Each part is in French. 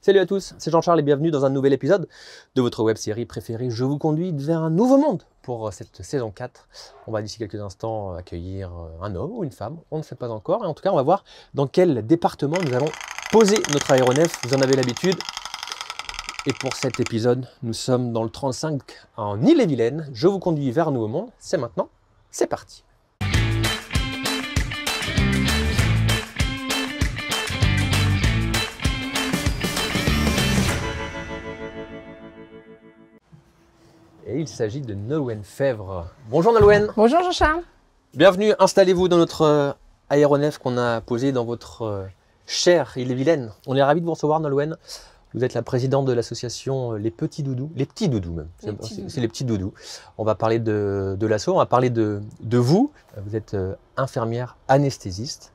Salut à tous, c'est Jean-Charles et bienvenue dans un nouvel épisode de votre web-série préférée. Je vous conduis vers un nouveau monde pour cette saison 4. On va d'ici quelques instants accueillir un homme ou une femme, on ne sait pas encore. Et en tout cas, on va voir dans quel département nous allons poser notre aéronef. Vous en avez l'habitude. Et pour cet épisode, nous sommes dans le 35 en Ille-et-Vilaine. Je vous conduis vers un nouveau monde. C'est maintenant, c'est parti. Et il s'agit de Nolwenn Fèvre. Bonjour Nolwenn. Bonjour Jean-Charles. Bienvenue, installez-vous dans notre aéronef qu'on a posé dans votre chère Ille-et-Vilaine. On est ravis de vous recevoir Nolwenn. Vous êtes la présidente de l'association Les Petits Doudous. Les Petits Doudous même, c'est les Petits Doudous. On va parler de l'asso, on va parler de vous. Vous êtes infirmière anesthésiste.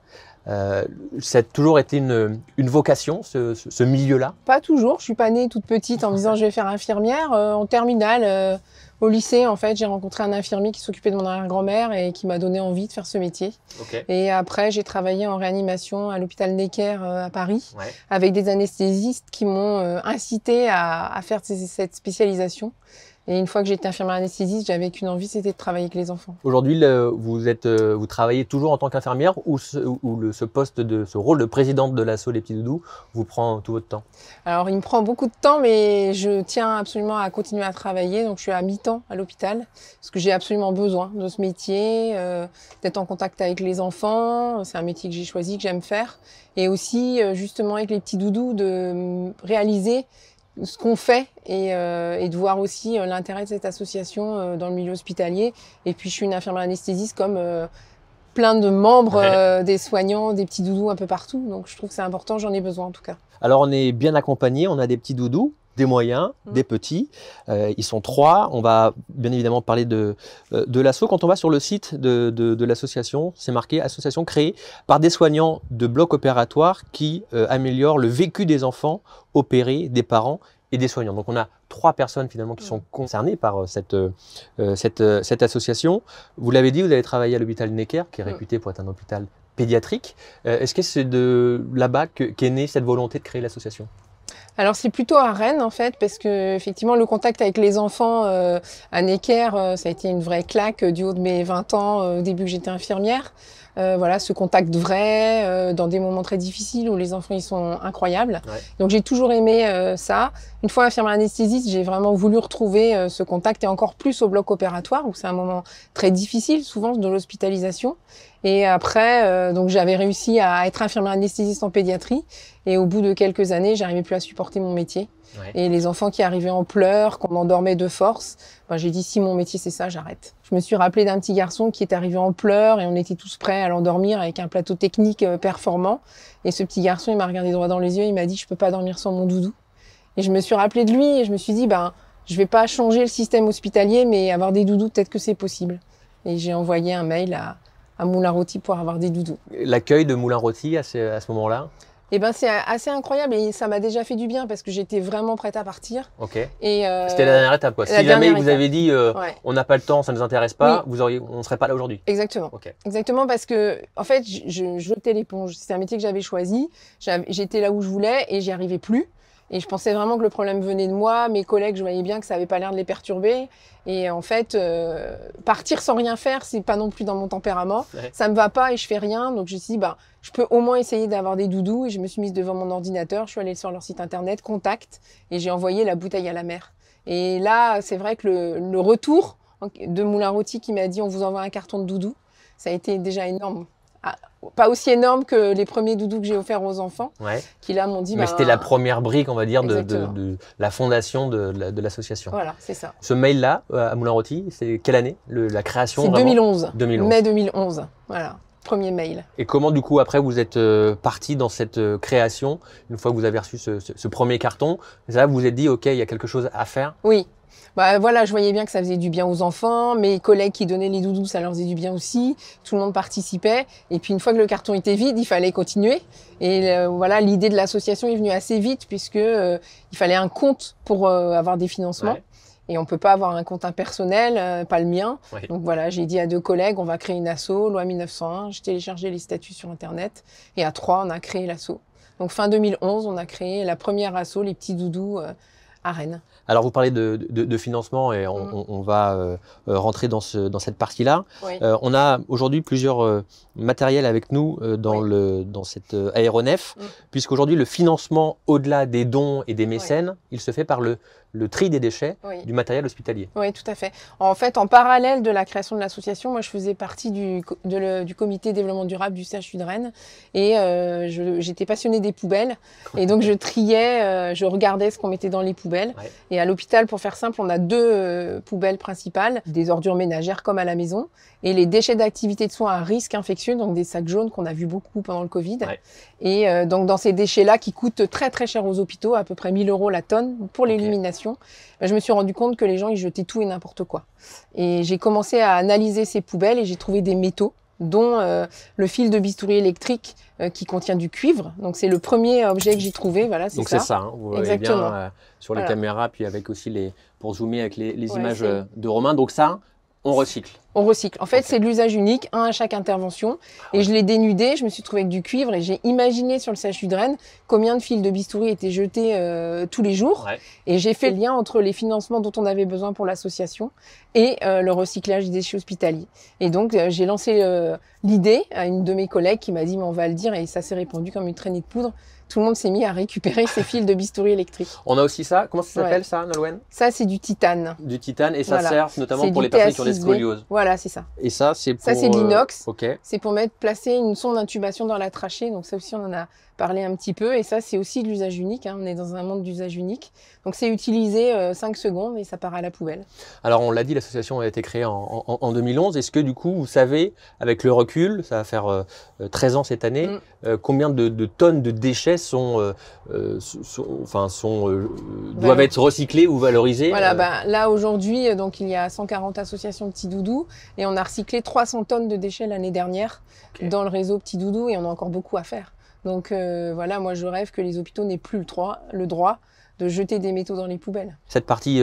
Ça a toujours été une vocation, ce milieu-là? Pas toujours, je suis pas née toute petite en me disant je vais faire infirmière. En terminale, au lycée, en fait, j'ai rencontré un infirmier qui s'occupait de mon arrière-grand-mère et qui m'a donné envie de faire ce métier. Okay. Et après, j'ai travaillé en réanimation à l'hôpital Necker à Paris, Ouais. avec des anesthésistes qui m'ont incité à faire cette spécialisation. Et une fois que j'étais infirmière anesthésiste, j'avais qu'une envie, c'était de travailler avec les enfants. Aujourd'hui, vous travaillez toujours en tant qu'infirmière ou ce rôle de présidente de l'asso Les Petits Doudous vous prend tout votre temps? Alors, il me prend beaucoup de temps, mais je tiens absolument à continuer à travailler. Donc, je suis à mi-temps à l'hôpital parce que j'ai absolument besoin de ce métier, d'être en contact avec les enfants. C'est un métier que j'ai choisi, que j'aime faire. Et aussi, justement, avec les petits doudous, de réaliser ce qu'on fait et de voir aussi l'intérêt de cette association dans le milieu hospitalier. Et puis, je suis une infirmière anesthésiste comme plein de membres des soignants, des petits doudous un peu partout. Donc, je trouve que c'est important, j'en ai besoin en tout cas. Alors, on est bien accompagné, on a des petits doudous, des moyens, des petits. Ils sont 3. On va bien évidemment parler de l'asso. Quand on va sur le site de l'association, c'est marqué « Association créée par des soignants de blocs opératoires qui améliorent le vécu des enfants opérés, des parents et des soignants ». Donc on a 3 personnes finalement qui sont concernées par cette association. Vous l'avez dit, vous avez travaillé à l'hôpital Necker, qui est réputé pour être un hôpital pédiatrique. Est-ce que c'est de là-bas qu'est née cette volonté de créer l'association ? Alors c'est plutôt à Rennes en fait, parce que effectivement le contact avec les enfants à Necker, ça a été une vraie claque du haut de mes 20 ans au début que j'étais infirmière. Voilà, ce contact vrai dans des moments très difficiles où les enfants ils sont incroyables. Ouais. Donc j'ai toujours aimé ça. Une fois infirmière anesthésiste, j'ai vraiment voulu retrouver ce contact et encore plus au bloc opératoire où c'est un moment très difficile souvent de l'hospitalisation. Et après, donc j'avais réussi à être infirmière anesthésiste en pédiatrie. Et au bout de quelques années, j'arrivais plus à supporter mon métier. Ouais. Et les enfants qui arrivaient en pleurs, qu'on m'endormait de force, ben j'ai dit si mon métier c'est ça, j'arrête. Je me suis rappelé d'un petit garçon qui est arrivé en pleurs et on était tous prêts à l'endormir avec un plateau technique performant. Et ce petit garçon, il m'a regardé droit dans les yeux, il m'a dit je peux pas dormir sans mon doudou. Et je me suis rappelé de lui et je me suis dit ben je vais pas changer le système hospitalier, mais avoir des doudous peut-être que c'est possible. Et j'ai envoyé un mail à Moulin-Rôti pour avoir des doudous. L'accueil de Moulin-Rôti à ce moment-là? Eh ben c'est assez incroyable et ça m'a déjà fait du bien parce que j'étais vraiment prête à partir. Ok. Et c'était la dernière étape quoi. Si jamais vous avez dit on n'a pas le temps, ça ne nous intéresse pas, oui. On ne serait pas là aujourd'hui. Exactement. Okay. Exactement parce que en fait je jetais l'éponge. C'était un métier que j'avais choisi. J'étais là où je voulais et j'y arrivais plus. Et je pensais vraiment que le problème venait de moi. Mes collègues, je voyais bien que ça avait pas l'air de les perturber. Et en fait, partir sans rien faire, c'est pas non plus dans mon tempérament. Ouais. Ça me va pas et je fais rien. Donc je me suis dit, bah, je peux au moins essayer d'avoir des doudous. Et je me suis mise devant mon ordinateur. Je suis allée sur leur site internet, contact, et j'ai envoyé la bouteille à la mer. Et là, c'est vrai que le retour de Moulin-Rôti qui m'a dit, on vous envoie un carton de doudous, ça a été déjà énorme. Pas aussi énorme que les premiers doudous que j'ai offerts aux enfants, ouais. Qui là m'ont dit... Mais c'était la première brique, on va dire, de la fondation de l'association. Voilà, c'est ça. Ce mail-là, à Moulin-Rôti, c'est quelle année la création? C'est 2011. 2011. Mai 2011, voilà. Premier mail. Et comment, du coup, après, vous êtes parti dans cette création, une fois que vous avez reçu ce premier carton? Là, vous vous êtes dit, OK, il y a quelque chose à faire? Oui. Bah voilà, je voyais bien que ça faisait du bien aux enfants, mes collègues qui donnaient les doudous, ça leur faisait du bien aussi, tout le monde participait. Et puis une fois que le carton était vide, il fallait continuer. Et voilà, l'idée de l'association est venue assez vite puisque il fallait un compte pour avoir des financements. Ouais. Et on peut pas avoir un compte impersonnel, pas le mien. Ouais. Donc voilà, j'ai dit à 2 collègues, on va créer une asso, loi 1901. J'ai téléchargé les statuts sur Internet. Et à 3, on a créé l'asso. Donc fin 2011, on a créé la première asso, les petits doudous à Rennes. Alors, vous parlez de financement et on va rentrer dans cette partie-là. Oui. On a aujourd'hui plusieurs matériels avec nous dans cette aéronef, puisqu'aujourd'hui, le financement, au-delà des dons et des mécènes, il se fait par le tri des déchets du matériel hospitalier. Oui, tout à fait. En fait, en parallèle de la création de l'association, moi, je faisais partie du comité développement durable du CHU de Rennes et j'étais passionnée des poubelles. Et donc, je triais, je regardais ce qu'on mettait dans les poubelles. Ouais. Et à l'hôpital, pour faire simple, on a deux poubelles principales, des ordures ménagères comme à la maison et les déchets d'activité de soins à risque infectieux, donc des sacs jaunes qu'on a vu beaucoup pendant le Covid. Ouais. Et donc, dans ces déchets-là qui coûtent très, très cher aux hôpitaux, à peu près 1 000 € la tonne pour l'élimination, je me suis rendu compte que les gens, ils jetaient tout et n'importe quoi. Et j'ai commencé à analyser ces poubelles et j'ai trouvé des métaux, dont le fil de bistouri électrique qui contient du cuivre. Donc, c'est le premier objet que j'ai trouvé. Voilà, c'est ça. Donc, c'est ça. Hein, vous voyez bien sur les caméras, puis avec aussi pour zoomer avec les images de Romain. Donc, ça, on recycle. On recycle. En fait, c'est de l'usage unique, un à chaque intervention. Et je l'ai dénudé, je me suis trouvée avec du cuivre et j'ai imaginé sur le CHU de Rennes combien de fils de bistouri étaient jetés tous les jours. Ouais. Et j'ai fait le lien entre les financements dont on avait besoin pour l'association et le recyclage des déchets hospitaliers. Et donc, j'ai lancé l'idée à une de mes collègues qui m'a dit, mais on va le dire, et ça s'est répandu comme une traînée de poudre. Tout le monde s'est mis à récupérer ces fils de bistouri électrique. On a aussi ça. Comment ça s'appelle ça, Nolwenn? Ça, c'est du titane. Du titane et ça sert notamment pour les personnes qui ont des scolioses. Voilà, c'est ça. Et ça, c'est pour... Ça, c'est de l'inox. Okay. C'est pour placer une sonde d'intubation dans la trachée. Donc ça aussi, on en a parlé un petit peu. Et ça, c'est aussi de l'usage unique. Hein. On est dans un monde d'usage unique. Donc c'est utilisé 5 secondes et ça part à la poubelle. Alors on l'a dit, l'association a été créée en 2011. Est-ce que du coup, vous savez, avec le recul, ça va faire 13 ans cette année, combien de tonnes de déchets doivent être recyclés ou valorisés? Voilà, là aujourd'hui, donc il y a 140 associations Petits Doudous et on a recyclé 300 tonnes de déchets l'année dernière dans le réseau Petits Doudous et on a encore beaucoup à faire. Donc voilà, moi je rêve que les hôpitaux n'aient plus le droit de jeter des métaux dans les poubelles. Cette partie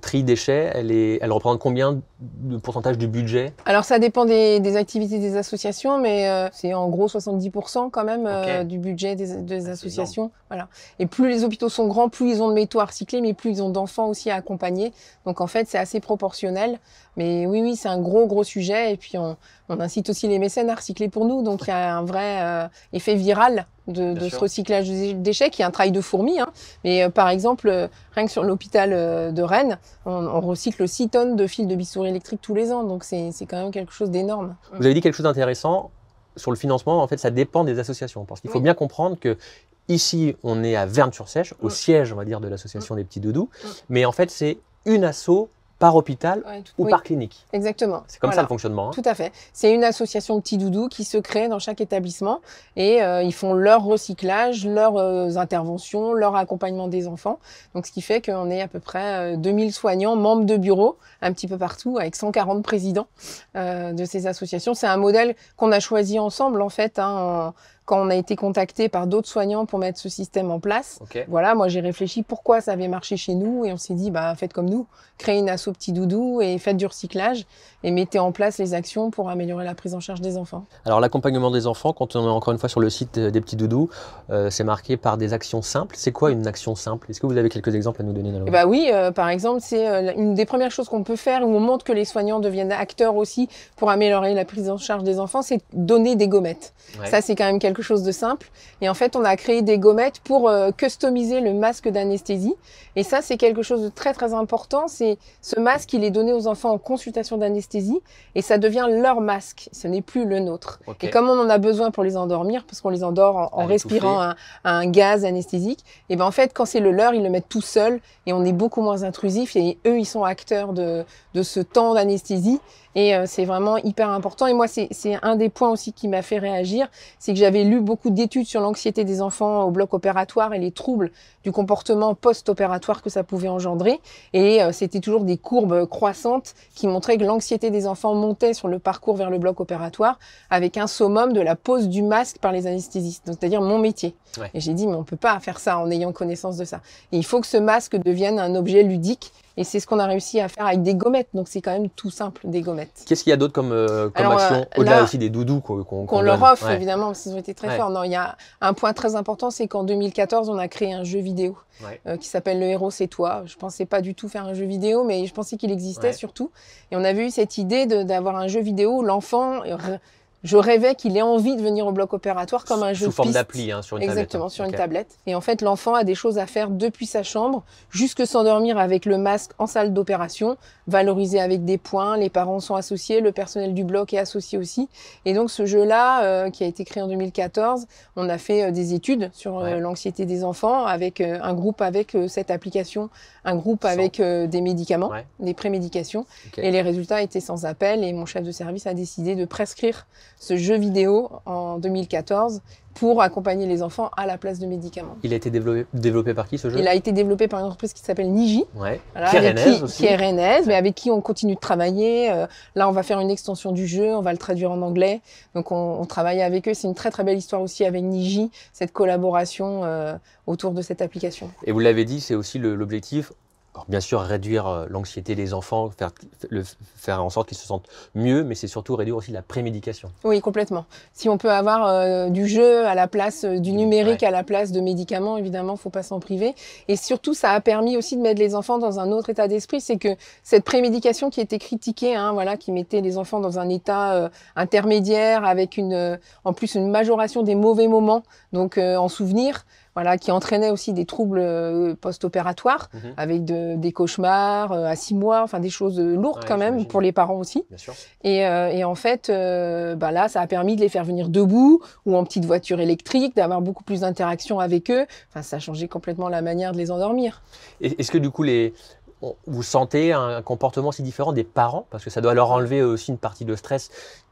tri déchets, elle représente combien de pourcentage du budget? Alors ça dépend des activités des associations, mais c'est en gros 70% quand même du budget des associations. Voilà. Et plus les hôpitaux sont grands, plus ils ont de métaux à recycler, mais plus ils ont d'enfants aussi à accompagner. Donc en fait, c'est assez proportionnel. Mais oui, c'est un gros sujet. Et puis on incite aussi les mécènes à recycler pour nous. Donc il y a un vrai effet viral de ce recyclage des déchets, qui est un travail de fourmi. Hein. Mais par exemple, rien que sur l'hôpital de Rennes, on recycle 6 tonnes de fils de bistouri électrique tous les ans. Donc c'est quand même quelque chose d'énorme. Vous avez dit quelque chose d'intéressant sur le financement. En fait, ça dépend des associations. Parce qu'il faut bien comprendre que ici, on est à Verne-sur-Sèche, au siège, on va dire, de l'association des Petits Doudous. Mais en fait, c'est une asso par hôpital ou par clinique. Exactement. C'est comme ça le fonctionnement. Hein. Tout à fait. C'est une association de Petits Doudous qui se crée dans chaque établissement et ils font leur recyclage, leurs interventions, leur accompagnement des enfants. Donc ce qui fait qu'on est à peu près 2000 soignants, membres de bureaux, un petit peu partout, avec 140 présidents de ces associations. C'est un modèle qu'on a choisi ensemble en fait, quand on a été contacté par d'autres soignants pour mettre ce système en place. Voilà, moi j'ai réfléchi pourquoi ça avait marché chez nous et on s'est dit, faites comme nous, créez une asso Petits Doudous et faites du recyclage et mettez en place les actions pour améliorer la prise en charge des enfants. Alors l'accompagnement des enfants, quand on est encore une fois sur le site des Petits Doudous, c'est marqué par des actions simples. C'est quoi une action simple? Est-ce que vous avez quelques exemples à nous donner? Oui, par exemple, c'est une des premières choses qu'on peut faire où on montre que les soignants deviennent acteurs aussi pour améliorer la prise en charge des enfants, c'est donner des gommettes. Ça, c'est quand même quelque chose de simple. Et en fait, on a créé des gommettes pour customiser le masque d'anesthésie. Et ça, c'est quelque chose de très important. C'est ce masque, il est donné aux enfants en consultation d'anesthésie et ça devient leur masque. Ce n'est plus le nôtre. Et comme on en a besoin pour les endormir, parce qu'on les endort en respirant un gaz anesthésique, et en fait, quand c'est le leur, ils le mettent tout seuls et on est beaucoup moins intrusif et eux, ils sont acteurs de ce temps d'anesthésie. Et c'est vraiment hyper important. Et moi, c'est un des points aussi qui m'a fait réagir, c'est que j'avais lu beaucoup d'études sur l'anxiété des enfants au bloc opératoire et les troubles du comportement post-opératoire que ça pouvait engendrer. Et c'était toujours des courbes croissantes qui montraient que l'anxiété des enfants montait sur le parcours vers le bloc opératoire avec un summum de la pose du masque par les anesthésistes, c'est-à-dire mon métier. Et j'ai dit, mais on peut pas faire ça en ayant connaissance de ça. Et il faut que ce masque devienne un objet ludique Et c'est ce qu'on a réussi à faire avec des gommettes. Donc c'est quand même tout simple, des gommettes. Qu'est-ce qu'il y a d'autre comme action, au-delà aussi des doudous qu'on leur offre, ouais. évidemment, parce qu'ils ont été très forts. Non, il y a un point très important, c'est qu'en 2014, on a créé un jeu vidéo qui s'appelle Le héros, c'est toi. Je pensais pas du tout faire un jeu vidéo, mais je pensais qu'il existait surtout. Et on avait eu cette idée d'avoir un jeu vidéo où l'enfant... Je rêvais qu'il ait envie de venir au bloc opératoire comme un jeu sous forme piste. d'appli, hein, sur une tablette. Exactement, sur une tablette. Et en fait, l'enfant a des choses à faire depuis sa chambre, jusque s'endormir avec le masque en salle d'opération, valorisé avec des points. Les parents sont associés, le personnel du bloc est associé aussi. Et donc, ce jeu-là, qui a été créé en 2014, on a fait des études sur l'anxiété des enfants avec un groupe avec cette application, un groupe avec des médicaments, des prémédications. Et les résultats étaient sans appel. Et mon chef de service a décidé de prescrire ce jeu vidéo en 2014 pour accompagner les enfants à la place de médicaments. Il a été développé par qui, ce jeu? Il a été développé par une entreprise qui s'appelle Niji, voilà, qui est rennaise aussi. Qui est rennaise, mais avec qui on continue de travailler. Là, on va faire une extension du jeu, on va le traduire en anglais. Donc, on travaille avec eux. C'est une très, très belle histoire aussi avec Niji, cette collaboration autour de cette application. Et vous l'avez dit, c'est aussi l'objectif. Alors, bien sûr, réduire l'anxiété des enfants, faire en sorte qu'ils se sentent mieux, mais c'est surtout réduire aussi la prémédication. Oui, complètement. Si on peut avoir du jeu à la place du numérique, à la place de médicaments, évidemment, faut pas s'en priver. Et surtout, ça a permis aussi de mettre les enfants dans un autre état d'esprit. C'est que cette prémédication qui était critiquée, qui mettait les enfants dans un état intermédiaire avec en plus une majoration des mauvais moments, donc en souvenir. Voilà, qui entraînait aussi des troubles post-opératoires, avec des cauchemars à 6 mois, enfin des choses lourdes quand même, pour les parents aussi. Bien sûr. Et en fait, là, ça a permis de les faire venir debout ou en petite voiture électrique, d'avoir beaucoup plus d'interaction avec eux. Enfin, ça a changé complètement la manière de les endormir. Est-ce que du coup, vous sentez un comportement si différent des parents? Parce que ça doit leur enlever aussi une partie de stress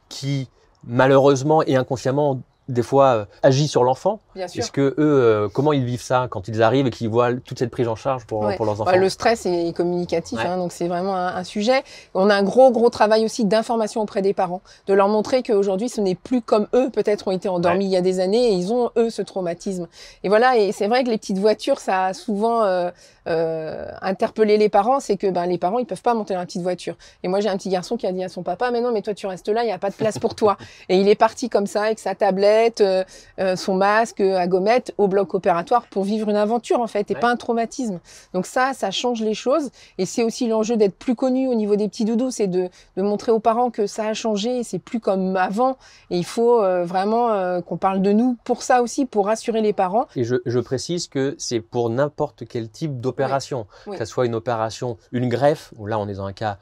qui, malheureusement et inconsciemment, des fois agit sur l'enfant. Est-ce que eux, comment ils vivent ça quand ils arrivent et qu'ils voient toute cette prise en charge pour leurs enfants? Le stress est communicatif, donc c'est vraiment un sujet. On a un gros travail aussi d'information auprès des parents, de leur montrer qu'aujourd'hui ce n'est plus comme eux peut-être ont été endormis il y a des années et ils ont eux ce traumatisme. Et voilà, et c'est vrai que les petites voitures, ça a souvent interpellé les parents, c'est que les parents ils peuvent pas monter dans la petite voiture. Et moi j'ai un petit garçon qui a dit à son papa, mais non, mais toi tu restes là, il y a pas de place pour toi. Et il est parti comme ça avec sa tablette, son masque à gommette au bloc opératoire pour vivre une aventure en fait et pas un traumatisme. Donc ça change les choses et c'est aussi l'enjeu d'être plus connu au niveau des petits doudous, c'est de montrer aux parents que ça a changé, c'est plus comme avant et il faut vraiment qu'on parle de nous pour ça aussi, pour rassurer les parents. Et je précise que c'est pour n'importe quel type d'opération, que ce soit une opération, une greffe, où là on est dans un cas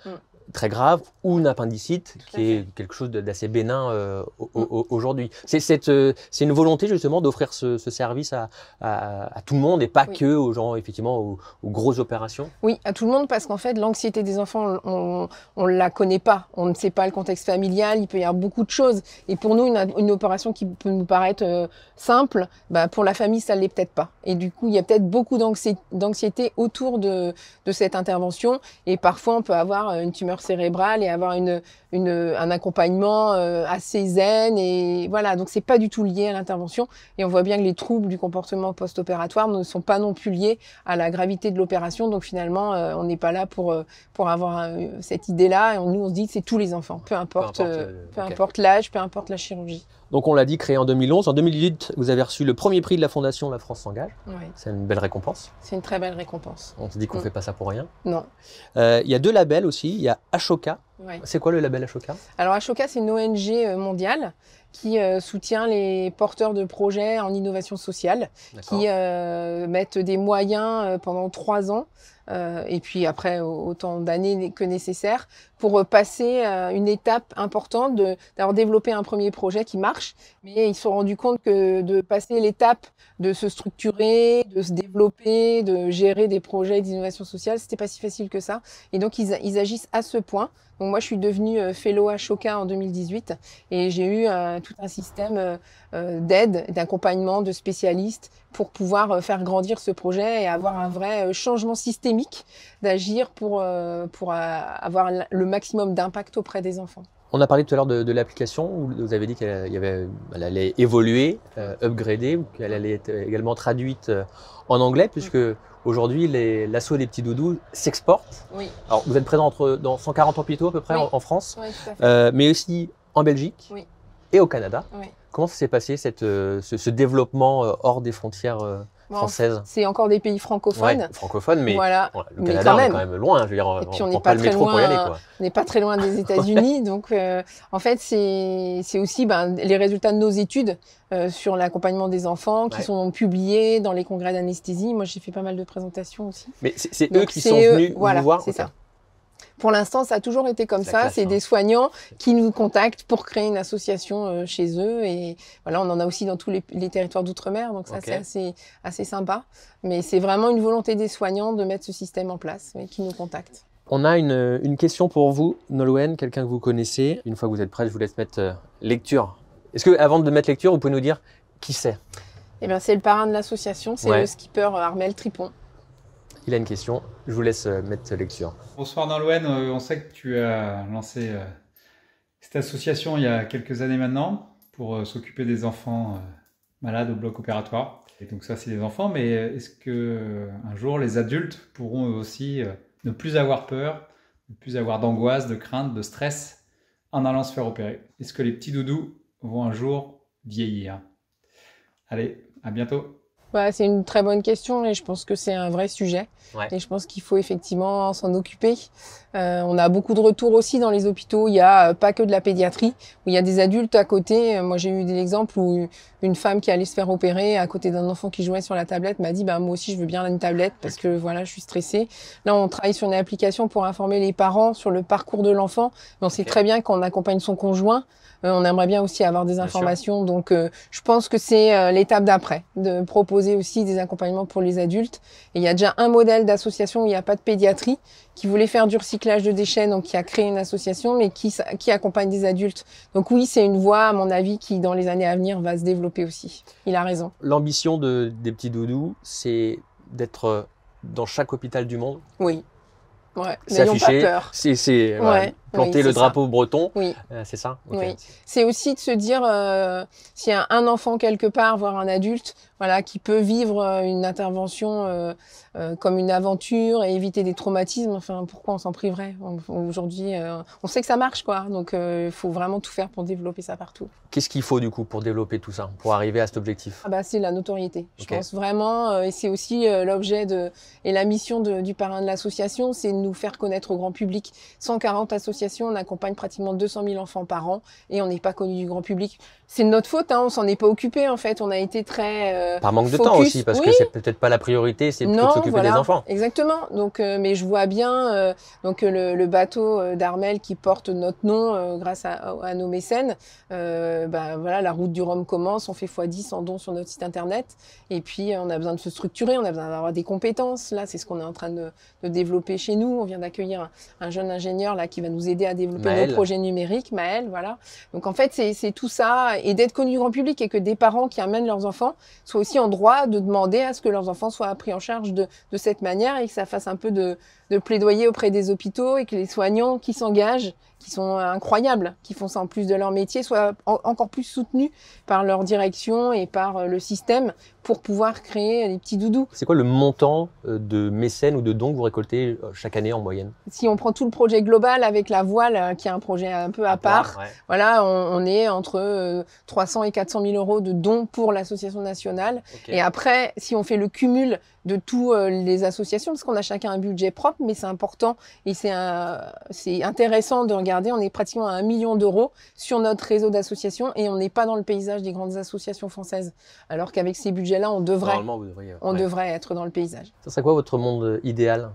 très grave, ou une appendicite, qui est quelque chose d'assez bénin aujourd'hui. C'est une volonté justement d'offrir ce service à tout le monde et pas que aux gens, effectivement, aux grosses opérations. Oui, à tout le monde, parce qu'en fait, l'anxiété des enfants, on ne la connaît pas. On ne sait pas le contexte familial, il peut y avoir beaucoup de choses. Et pour nous, une opération qui peut nous paraître simple, pour la famille, ça ne l'est peut-être pas. Et du coup, il y a peut-être beaucoup d'anxiété autour de cette intervention. Et parfois, on peut avoir une tumeur cérébrale et avoir un accompagnement assez zen. Et voilà, donc c'est pas du tout lié à l'intervention. Et on voit bien que les troubles du comportement post-opératoire ne sont pas non plus liés à la gravité de l'opération. Donc finalement, on n'est pas là pour avoir cette idée-là. Et nous, on se dit que c'est tous les enfants, peu importe l'âge, peu importe la chirurgie. Donc on l'a dit, créé en 2011. En 2008, vous avez reçu le premier prix de la Fondation La France s'engage. Oui. C'est une belle récompense. C'est une très belle récompense. On se dit qu'on ne fait pas ça pour rien. Non. Il y a 2 labels aussi. Il y a Ashoka. Ouais. C'est quoi le label Ashoka? Alors Ashoka, c'est une ONG mondiale qui soutient les porteurs de projets en innovation sociale, qui mettent des moyens pendant 3 ans, et puis après autant d'années que nécessaire, pour passer une étape importante d'avoir développé un premier projet qui marche, mais ils se sont rendus compte que de passer l'étape de se structurer, de se développer, de gérer des projets d'innovation sociale, c'était pas si facile que ça. Et donc ils agissent à ce point. Donc moi je suis devenue fellow Ashoka en 2018 et j'ai eu tout un système d'aide, d'accompagnement, de spécialistes pour pouvoir faire grandir ce projet et avoir un vrai changement systémique d'agir pour avoir le maximum d'impact auprès des enfants. On a parlé tout à l'heure de l'application, où vous avez dit qu'elle allait évoluer, upgrader, ou qu'elle allait être également traduite en anglais, puisque Aujourd'hui, l'assaut des petits doudous s'exporte. Oui. Alors, vous êtes présent dans 140 hôpitaux à peu près Oui. en France, Oui, tout à fait. mais aussi en Belgique Oui. et au Canada. Oui. Comment ça s'est passé ce développement hors des frontières françaises? C'est encore des pays francophones. Ouais, francophones, mais voilà. le Mais Canada, quand on est même. quand même loin. Je veux dire, Et puis on on prend n'est pas pas le très métro pour y aller, loin. quoi. On n'est pas très loin des États-Unis, donc en fait c'est aussi les résultats de nos études sur l'accompagnement des enfants qui sont publiés dans les congrès d'anesthésie. Moi j'ai fait pas mal de présentations aussi. Mais c'est eux qui sont venus vous voir. C'est ça. Pour l'instant, ça a toujours été comme ça. C'est des hein. soignants qui nous contactent pour créer une association chez eux. Et voilà, on en a aussi dans tous les territoires d'outre-mer. Donc ça, c'est assez sympa. Mais c'est vraiment une volonté des soignants de mettre ce système en place et qui nous contactent. On a une question pour vous, Nolwenn, quelqu'un que vous connaissez. Une fois que vous êtes prêt, je vous laisse mettre lecture. Est-ce que, avant de mettre lecture, vous pouvez nous dire qui c'est? Eh bien, c'est le parrain de l'association, c'est le skipper Armel Tripon. Il a une question, je vous laisse mettre lecture. Bonsoir Nolwenn, on sait que tu as lancé cette association il y a quelques années maintenant pour s'occuper des enfants malades au bloc opératoire. Et donc ça c'est les enfants, mais est-ce que un jour les adultes pourront eux aussi ne plus avoir peur, ne plus avoir d'angoisse, de crainte, de stress en allant se faire opérer? Est-ce que les petits doudous vont un jour vieillir? Allez, à bientôt. C'est une très bonne question et je pense que c'est un vrai sujet. Et je pense qu'il faut effectivement s'en occuper. On a beaucoup de retours aussi dans les hôpitaux. Il n'y a pas que de la pédiatrie, où il y a des adultes à côté. Moi, j'ai eu des exemples où une femme qui allait se faire opérer à côté d'un enfant qui jouait sur la tablette m'a dit « moi aussi, je veux bien une tablette parce que voilà, je suis stressée ». Là, on travaille sur une application pour informer les parents sur le parcours de l'enfant. On sait très bien qu'on accompagne son conjoint. On aimerait bien aussi avoir des informations. Donc, je pense que c'est l'étape d'après, de proposer aussi des accompagnements pour les adultes. Et il y a déjà un modèle d'association où il n'y a pas de pédiatrie qui voulait faire du recyclage de déchets, donc qui a créé une association, mais qui accompagne des adultes. Donc oui, c'est une voie, à mon avis, qui dans les années à venir va se développer aussi. Il a raison. L'ambition des petits doudous, c'est d'être dans chaque hôpital du monde. Oui. N'ayons pas peur. C'est planter le drapeau breton. Oui. C'est ça. Oui. C'est aussi de se dire s'il y a un enfant quelque part, voire un adulte, qui peut vivre une intervention comme une aventure et éviter des traumatismes. Enfin, pourquoi on s'en priverait? Aujourd'hui, on sait que ça marche, quoi. Donc, il faut vraiment tout faire pour développer ça partout. Qu'est-ce qu'il faut du coup pour développer tout ça, pour arriver à cet objectif? C'est la notoriété. Je pense vraiment, et c'est aussi l'objet et la mission du parrain de l'association, c'est de nous faire connaître au grand public. 140 associations, on accompagne pratiquement 200 000 enfants par an et on n'est pas connu du grand public. C'est de notre faute, on s'en est pas occupé en fait. On a été très par manque de temps aussi, parce que c'est peut-être pas la priorité, c'est plutôt de s'occuper des enfants. Exactement. Donc, mais je vois bien le bateau d'Armel qui porte notre nom grâce à nos mécènes. La route du Rhum commence, on fait x10 en dons sur notre site internet. Et puis, on a besoin de se structurer, on a besoin d'avoir des compétences. Là, c'est ce qu'on est en train de développer chez nous. On vient d'accueillir un jeune ingénieur là qui va nous aider à développer nos projets numériques, Maël, voilà. Donc, en fait, c'est tout ça. Et d'être connu du grand public et que des parents qui amènent leurs enfants soient aussi en droit de demander à ce que leurs enfants soient pris en charge de cette manière et que ça fasse un peu de plaidoyer auprès des hôpitaux et que les soignants qui s'engagent, qui sont incroyables, qui font ça en plus de leur métier, soient encore plus soutenus par leur direction et par le système pour pouvoir créer des petits doudous. C'est quoi le montant de mécènes ou de dons que vous récoltez chaque année en moyenne? Si on prend tout le projet global avec la voile, qui est un projet un peu à part, voilà, on est entre 300 et 400 000 euros de dons pour l'association nationale. Et après, si on fait le cumul de toutes les associations, parce qu'on a chacun un budget propre, mais c'est important et c'est intéressant de regarder. On est pratiquement à 1 million d'euros sur notre réseau d'associations et on n'est pas dans le paysage des grandes associations françaises. Alors qu'avec ces budgets-là, on devrait être dans le paysage. Ça serait quoi votre monde idéal?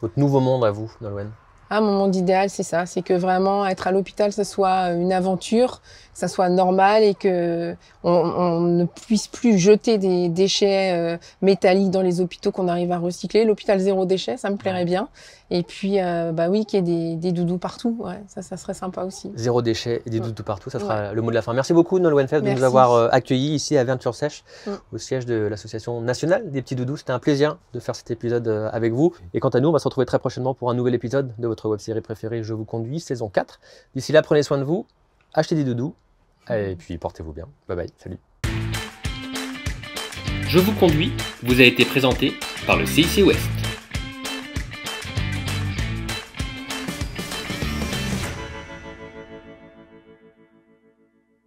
Votre nouveau monde à vous, Nolwenn? Mon monde idéal, c'est ça. C'est que vraiment être à l'hôpital, ce soit une aventure, que ça soit normal et que on ne puisse plus jeter des déchets métalliques dans les hôpitaux, qu'on arrive à recycler. L'hôpital zéro déchet, ça me plairait bien. Et puis, qu'il y ait des doudous partout. Ouais, ça serait sympa aussi. Zéro déchet et des doudous partout, ça sera le mot de la fin. Merci beaucoup, Nolwenn Febvre, de nous avoir accueillis ici à Vern-sur-Sèche, au siège de l'Association nationale des petits doudous. C'était un plaisir de faire cet épisode avec vous. Et quant à nous, on va se retrouver très prochainement pour un nouvel épisode de votre web-série préférée, Je vous conduis, saison 4. D'ici là, prenez soin de vous, achetez des doudous, et puis portez-vous bien. Bye bye, salut. Je vous conduis vous a été présenté par le CIC Ouest.